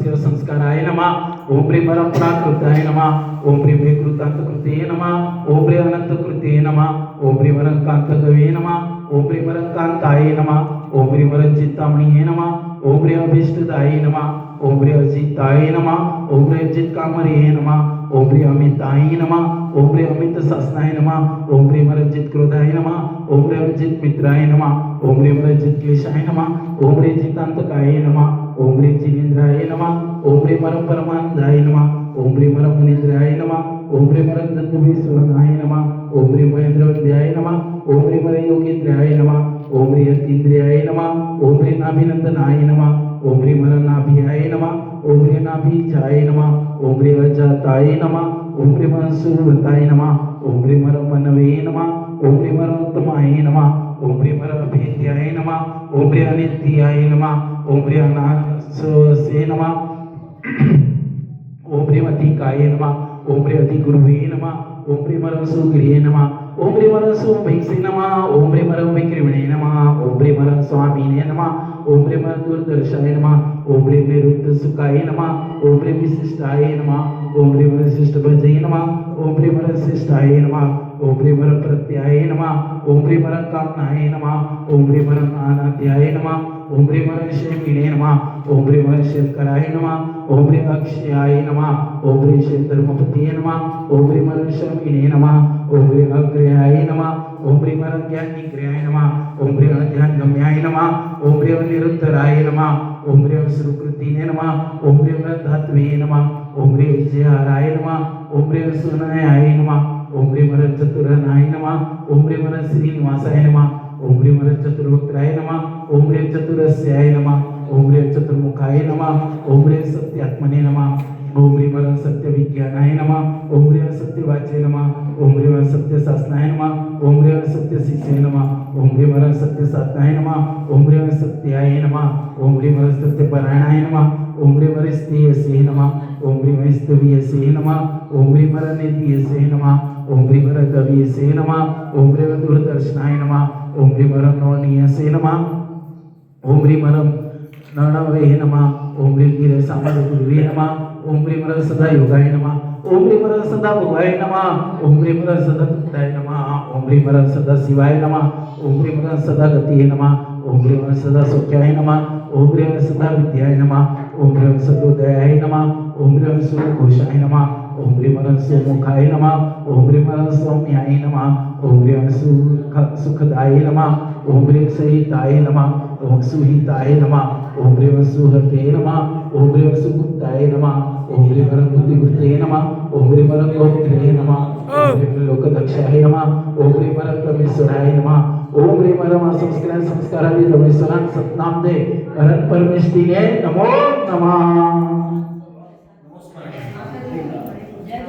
परमस्य संस्काराय नमः ओम प्रेम परम प्राकृताय नमः ओम प्रेम कृतांत कृते नमः ओम प्रेम अनंत कृते नमः ओम प्रेम रंकांत कवे नमः ओम प्रेम रंकांताय नमः ओम प्रेम रंजितामणीये नमः ओम प्रेम अभीष्टदाय नमः ओम प्रेम अजिताय नमः ओम प्रेम अजित कामरे नमः ओम प्रेम अमिताय नमः ओम प्रेम अमित सस्नाय नमः ओम प्रेम रंजित क्रोधाय नमः ओम प्रेम रंजित मित्राय नमः ओम प्रेम रंजित क्लेशाय नमः ओम प्रेम जितांतकाय नमः ओम प्रेम जिनेन्द्राय नमः ओम प्रेम परम परमानंदाय नमः ओम प्रेम परम मुनीन्द्राय नमः ओम प्रेम परम दत्तुभीश्वरनाय नमः ओम प्रेम महेंद्रवद्याय नमः ओम प्रेम योगीन्द्राय नमः ओम प्रेम यतीन्द्रियाय नमः ओम प्रेम नाभिनंदनाय नमः ओम प्रेम नाभियाय नमः ओम प्रेम नाभिजाय नमः ओम प्रेम जाताय नमः ओम प्रेम सुरताय नमः ओम प्रेम मनवे नमः ओम प्रेम उत्तमाय नमः ओम प्रेम अभेद्याय नमः ओम प्रेम अनित्याय नमः ओम प्रेम नाससे नमः ओम प्रेम अतिकाय नमः ओम प्रेम अतिगुरुवे नमः ओम प्रेम सुगृहे नमः ओम प्रेम सुभैक्षे नमः ओम प्रेम विक्रमणे नमः ओम प्रेम स्वामिने नमः ओम प्रेम दूरदर्शाय नमः ओम प्रेम निरुद्ध सुखाय नमः ओम प्रेम विशिष्टाय नमः ओम प्रेम विशिष्ट भजय नमः ओम प्रेम शिष्टाय नमः ओम प्रेम प्रत्याय नमः ओम प्रेम कामनाय नमः ओम प्रेम अनाद्याय नमः ओम प्रेम शेमिने नमः ओम प्रेम शंकराय नमः ओम प्रेम अक्षयाय नमः ओम प्रेम शंकरमपतिये नमः ओम प्रेम शमिने नमः ओम प्रेम अग्रयाय नमः ओम प्रेम ज्ञानिग्रयाय नमः ओम प्रेम ध्यानगम्याय नमः ओम प्रेम निरुद्धराय नमः ओम प्रेम सुकृतिने नमः ओम प्रेम धात्वे नमः ओम प्रेम जयाराय नमः ओम प्रेम सुनयाय नमः ओम प्रेम चतुरनाय नमः ओम प्रेम श्रीनिवासाय नमः ओम प्रेम चतुर्वक्त्राय नमः ओम प्रेम चतुरस्याय नमः ओम प्रेम चतुर्मुखाय नमः ओम प्रेम सत्यात्मने नमः ओम प्रेम सत्यविज्ञानाय नमः ओम प्रेम सत्यवाचे नमः ओम प्रेम सत्यशासनाय नमः ओम प्रेम सत्यशिष्याय नमः ओम प्रेम सत्यसाधनाय नमः ओम प्रेम सत्याय नमः ओम प्रेम सत्यपरायणाय नमः ओम प्रेम स्तेयसे नमः ओम प्रेम स्तवीयसे नमः ओम प्रेम नित्यसे नमः ओम प्रेम कवियसे नमः ओम प्रेम दूरदर्शनाय नमः ओम प्रेम नवनीयसे नमः ओम प्रेम नणवे नमः ओम प्रेम गिरे सामगुरुवे नमः ओम प्रेम सदा योगाय नमः ओम प्रेम सदा भगवाय नमः ओम प्रेम सदा तुताय नमः ओम प्रेम सदा शिवाय नमः ओम प्रेम सदा गतिये नमः ओम प्रेम सदा सौख्याय नमः ओम प्रेम सदा विद्याय नमः ओम प्रेम सदोदयाय नमः ओम प्रेम सुघोषाय नमः ओम प्रेम सुमुखाय नमः ओम प्रेम सौम्याय नमः ओम प्रेम सुखदाय नमः ओम प्रेम सहिताय नमः ओम सुहिताय नमः ओम प्रेम सुहते नमः ओम प्रेम सुगुप्ताय नमः ओम प्रेम बुद्धिवृत्ते नमः ओम प्रेम गोप्त्रे नमः ओम प्रेम लोकदक्षाय नमः ओम प्रेम परमेश्वराय नमः ओम प्रेम संस्कारादि परमेश्वरान सतनाम दे परमेश्वरीने नमो नमः।